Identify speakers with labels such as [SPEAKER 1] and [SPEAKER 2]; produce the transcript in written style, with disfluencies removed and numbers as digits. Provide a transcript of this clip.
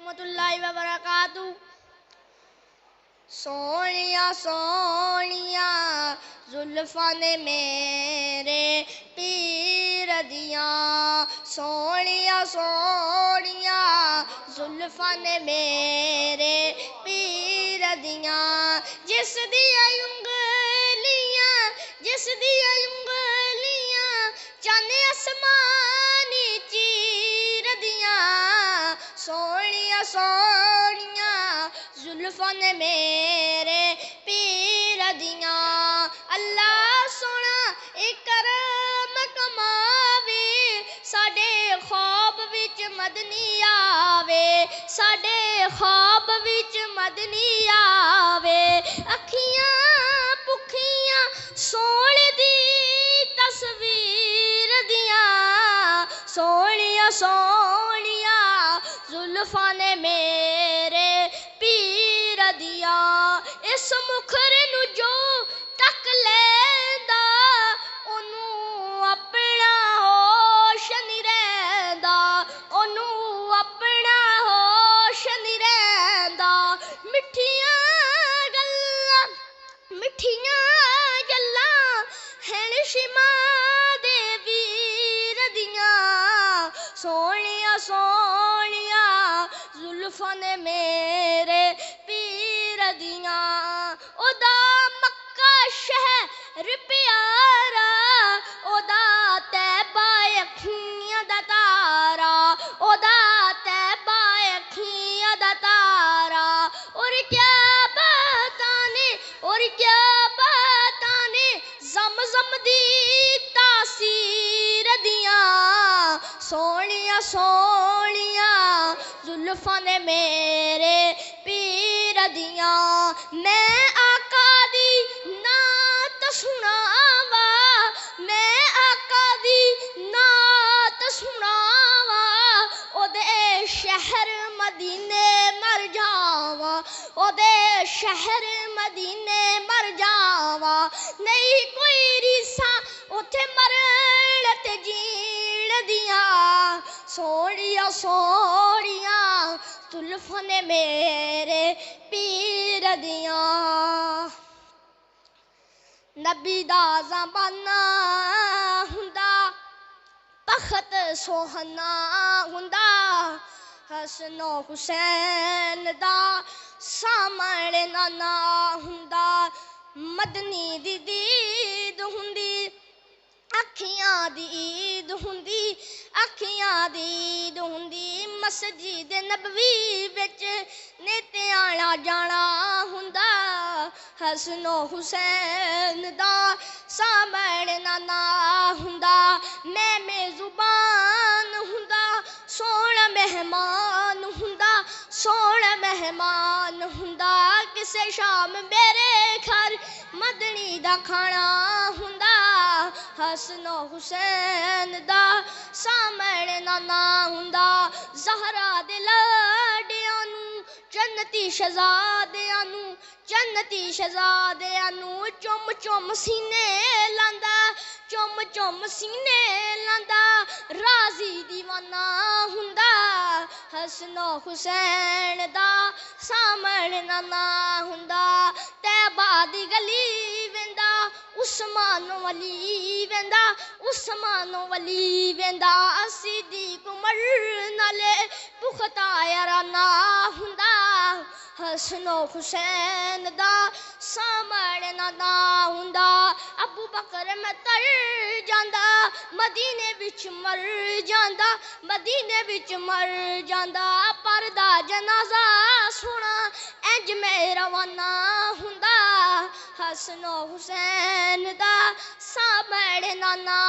[SPEAKER 1] रहमतुल्लाहि व बरकातहू। सोनिया सोनिया जुल्फां ने मेरे पीर दियां, सोनिया सोनिया जुल्फां ने मेरे पीर दियां, जिस दियां उंगलियां चन्न आसमानी चीर दियां, सोनिया सोनिया जुल्फां ने मेरे पीर दियां। अल्लाह सोना एक करम कमावे, साडे ख्वाब विच मदनी आवे, साडे ख्वाब विच मदनी आवे। अखियां भुखियां सोने दी तस्वीर दियां, सोनिया सोनिया जुल्फां ने मेरे पीर दियां। इस मुखरे नू जो तक लैंदा, ओनू अपना होश नहीं रहिंदा, ओनू अपना होश नहीं रहिंदा। मिठियां गल्लां हैन शिमा दे वीर दियां, सोनिया सोनिया जुल्फां ने मेरे पीर दियां। ओदा मक्का शहर प्यारा, ओदा तैबा अखियां दा तारा, ओदा तैबा अखियां दा तारा। और क्या बातां ने ज़मज़म दी तासीर दियां, सोनिया सोनिया जुल्फां ने मेरे पीर दियां। मैं आका दी नात सुनावा, मैं आका दी नात सुनावा, ओदे शहर मदीने मर जावा, ओदे शहर मदीने मर जावा। नहीं कोई रीसा उथे मरण ते जीण दियां, सोनिया सोनिया जुल्फां ने मेरे पीर दियां। नबी दा ज़माना हुंदा बख्त सोहना हुंदा, हसन हुसैन दा सामणे नाना हुंदा। मदनी दी दीद हुंदी, अखियां दी ईद हुंदी, अखियां दी ईद हुंदी। मस्जिद नबवी विच नेते आना जाना हुंदा, हसन हुसैन दा सामणे नाना हुंदा। मैं मेज़बान हुंदा, सोहना मेहमान हुंदा, सोहना मेहमान हुंदा। किसे शाम मेरे घर मदनी दा खाना हुंदा, हसन हुसैन दा सामणे नाना हुंदा। ज़हरा दे लाडियां नू जन्नती शहज़ादियां नू, जन्नती शहज़ादियां नू चुम चुम सीने लांदा, चुम चुम सीने लांदा। राज़ी दीवाना हुंदा, हसन हुसैन दा सामणे नाना हुंदा। तैबा दी गली वेंदा, उस्मान वली वेंदा, उस्मान वली वेंदा। सिद्दीक़ उमर नाले पुख्ता याराना हुंदा, हसन हुसैन दा सामणे नाना हुंदा। अबू बकर मैं तर जांदा, मदीने विच मर जांदा, मदीने विच मर जांदा। पर दा जनाजा सुना इंज मैं रवाना हुंदा, हसन हुसैन दा सामणे नाना